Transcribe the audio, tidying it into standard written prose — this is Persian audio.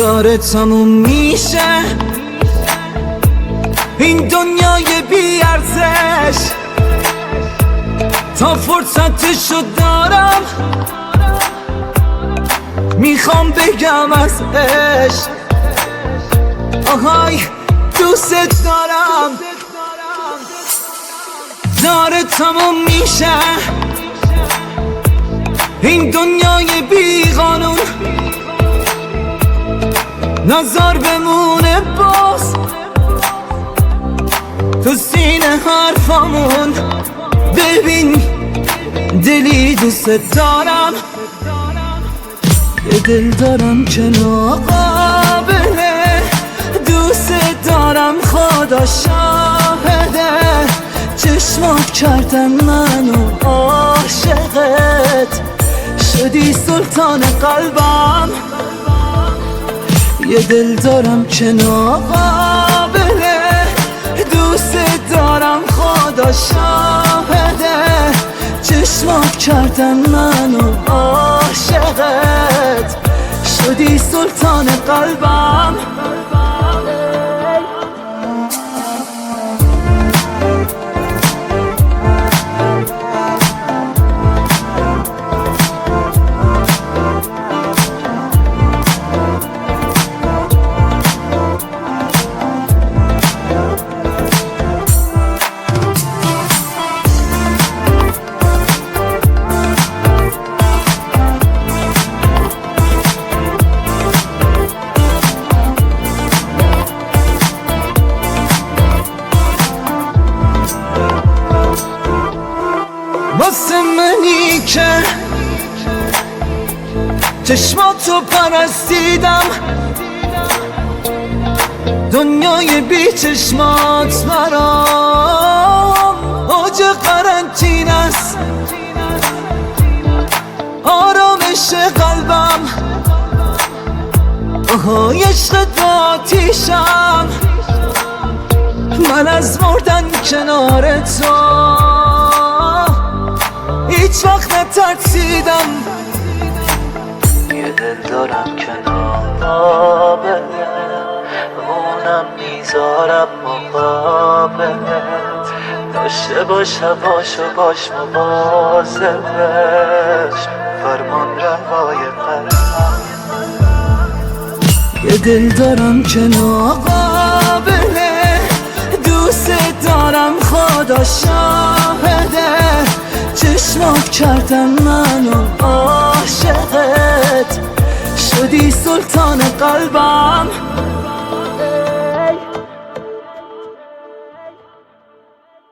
داره تموم میشه این دنیای بی ارزش، تا فرصتشو دارم میخوام بگم از عشق. آهای دوست دارم، داره تموم میشه این دنیای بی قانون، نظر بمونه باز تو سینه حرفامون. ببین دلی دوست دارم، یه دل دارم که ناقابله، دوست دارم خدا شاهده، چشمات کردن منو عاشقت، شدی سلطان قلبم. یه دل دارم که ناقابله، دوست دارم خدا شاهده، چشمات کردن منو عاشقت، شدی سلطان قلبم. واسه منی که چشماتو پرستیدم، دنیای بی چشمات برام اوج قرنطین است، آرامش قلبم. آهای عشق آتیشم، من از مردن کنار تو هیچ وقت نترسیدم. یه دل دارم که ناقابله، اونم میذارم مقابلت، داشته باش هواشو باش مواظبش، فرمان روای قلبم. یه دل دارم که ناقابله، دوست دارم خدا شاهده، چشمات کردن منو عاشقت، شدی سلطان قلبم.